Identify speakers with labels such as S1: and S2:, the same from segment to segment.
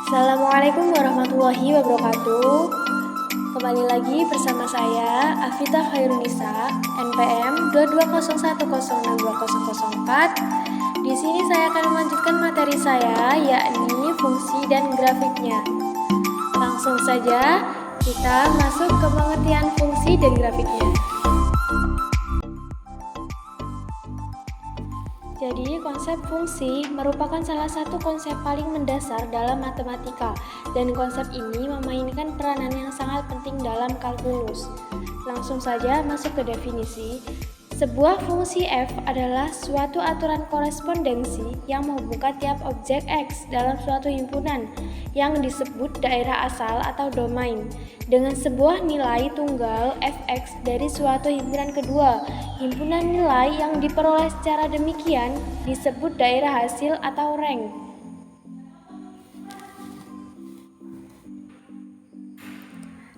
S1: Assalamualaikum warahmatullahi wabarakatuh. Kembali lagi bersama saya Afita Khairunisa, NPM 2201062004. Di sini saya akan melanjutkan materi saya, yakni fungsi dan grafiknya. Langsung saja kita masuk ke pengertian fungsi dan grafiknya. Jadi, konsep fungsi merupakan salah satu konsep paling mendasar dalam matematika, dan konsep ini memainkan peranan yang sangat penting dalam kalkulus. Langsung saja masuk ke definisi. Sebuah fungsi f adalah suatu aturan korespondensi yang menghubungkan tiap objek x dalam suatu himpunan yang disebut daerah asal atau domain dengan sebuah nilai tunggal fx dari suatu himpunan kedua. Himpunan nilai yang diperoleh secara demikian disebut daerah hasil atau rank.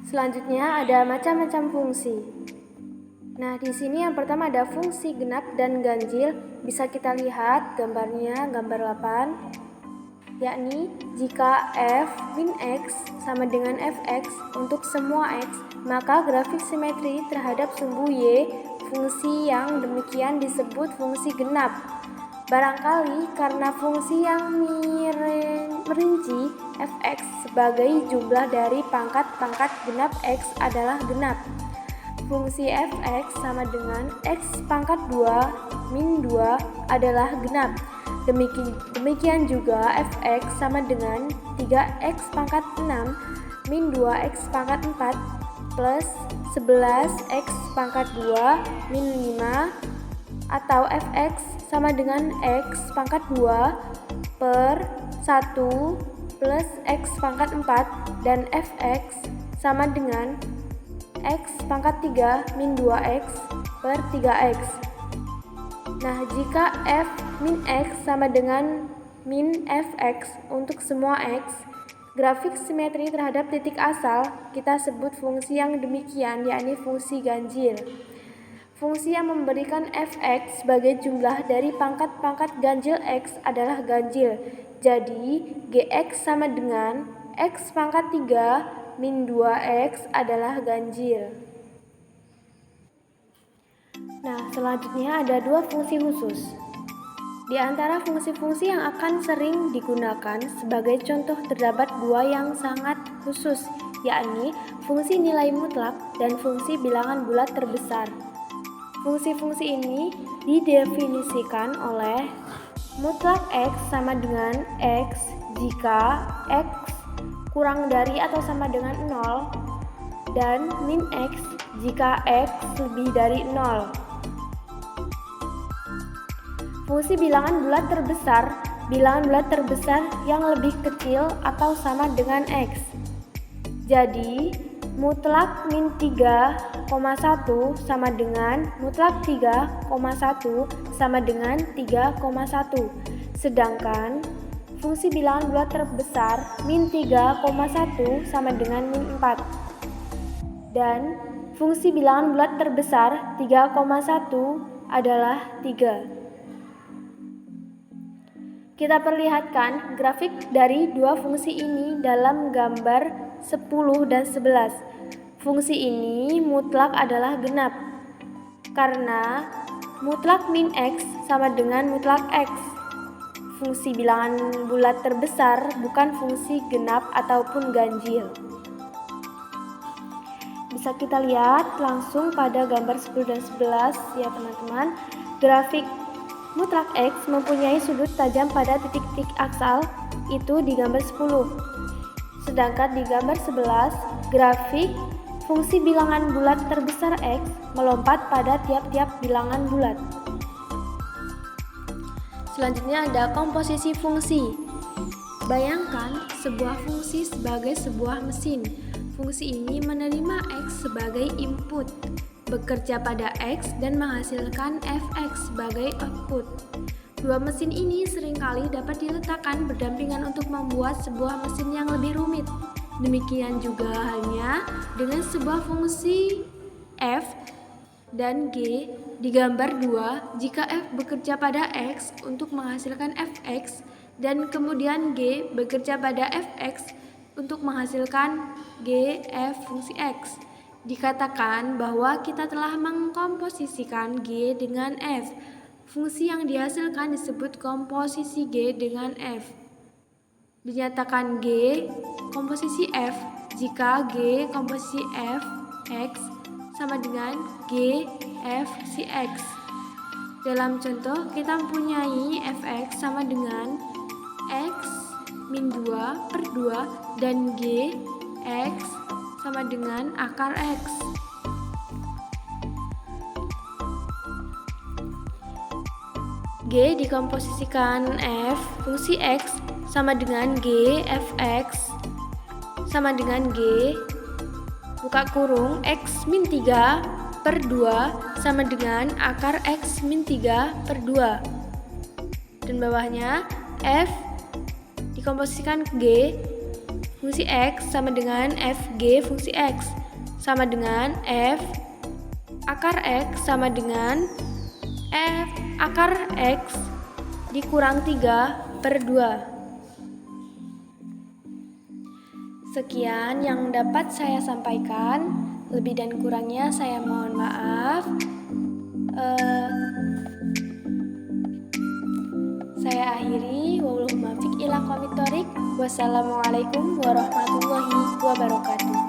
S1: Selanjutnya ada macam-macam fungsi. Nah, di sini yang pertama ada fungsi genap dan ganjil. Bisa kita lihat gambarnya, gambar 8, yakni jika f min x sama dengan fx untuk semua x, maka grafik simetri terhadap sumbu y fungsi yang demikian disebut fungsi genap. Barangkali karena fungsi yang merinci fx sebagai jumlah dari pangkat-pangkat genap x adalah genap. Fungsi fx sama dengan x pangkat 2 min 2 adalah genap. Demikian juga fx sama dengan 3x pangkat 6 min 2x pangkat 4 plus 11x pangkat 2 min 5, atau fx sama dengan x pangkat 2 per 1 plus x pangkat 4, dan fx sama dengan x pangkat 3 min 2x per 3x. Nah, jika f min x sama dengan min fx untuk semua x, grafik simetri terhadap titik asal kita sebut fungsi yang demikian, yakni fungsi ganjil. Fungsi yang memberikan fx sebagai jumlah dari pangkat-pangkat ganjil x adalah ganjil. Jadi, gx sama dengan x pangkat 3 min 2x adalah ganjil. Nah, selanjutnya ada dua fungsi khusus. Di antara fungsi-fungsi yang akan sering digunakan sebagai contoh terdapat dua yang sangat khusus, yakni fungsi nilai mutlak dan fungsi bilangan bulat terbesar. Fungsi-fungsi ini didefinisikan oleh mutlak x sama dengan x jika x kurang dari atau sama dengan 0, dan min x jika x lebih dari 0. Fungsi bilangan bulat terbesar yang lebih kecil atau sama dengan x. Jadi, mutlak min 3,1 sama dengan mutlak 3,1 sama dengan 3,1. Sedangkan fungsi bilangan bulat terbesar min 3,1 sama dengan min 4. Dan fungsi bilangan bulat terbesar 3,1 adalah 3. Kita perlihatkan grafik dari dua fungsi ini dalam gambar 10 dan 11. Fungsi ini mutlak adalah genap, karena mutlak min x sama dengan mutlak x. Fungsi bilangan bulat terbesar bukan fungsi genap ataupun ganjil. Bisa kita lihat langsung pada gambar 10 dan 11 ya teman-teman. Grafik mutlak x mempunyai sudut tajam pada titik-titik aksal, itu di gambar 10. Sedangkan di gambar 11, grafik fungsi bilangan bulat terbesar x melompat pada tiap-tiap bilangan bulat. Selanjutnya ada komposisi fungsi. Bayangkan sebuah fungsi sebagai sebuah mesin. Fungsi ini menerima x sebagai input, bekerja pada x dan menghasilkan fx sebagai output. Dua mesin ini seringkali dapat diletakkan berdampingan untuk membuat sebuah mesin yang lebih rumit. Demikian juga halnya dengan sebuah fungsi f dan G di gambar 2, jika f bekerja pada x untuk menghasilkan fx, dan kemudian G bekerja pada fx untuk menghasilkan G, F fungsi X. Dikatakan bahwa kita telah mengkomposisikan G dengan F. Fungsi yang dihasilkan disebut komposisi G dengan F. Dinyatakan G komposisi F jika G komposisi F X sama dengan G F si X. Dalam contoh, kita mempunyai fx sama dengan x min 2 per 2 dan G X sama dengan akar X. G dikomposisikan F fungsi X sama dengan G fx sama dengan G buka kurung X min 3 per 2 sama dengan akar X min 3 per 2. Dan bawahnya F dikomposisikan G fungsi X sama dengan Fg fungsi X sama dengan F akar X sama dengan F akar X dikurang 3 per 2. Sekian yang dapat saya sampaikan. Lebih dan kurangnya saya mohon maaf. Saya akhiri. Wassalamualaikum warahmatullahi wabarakatuh.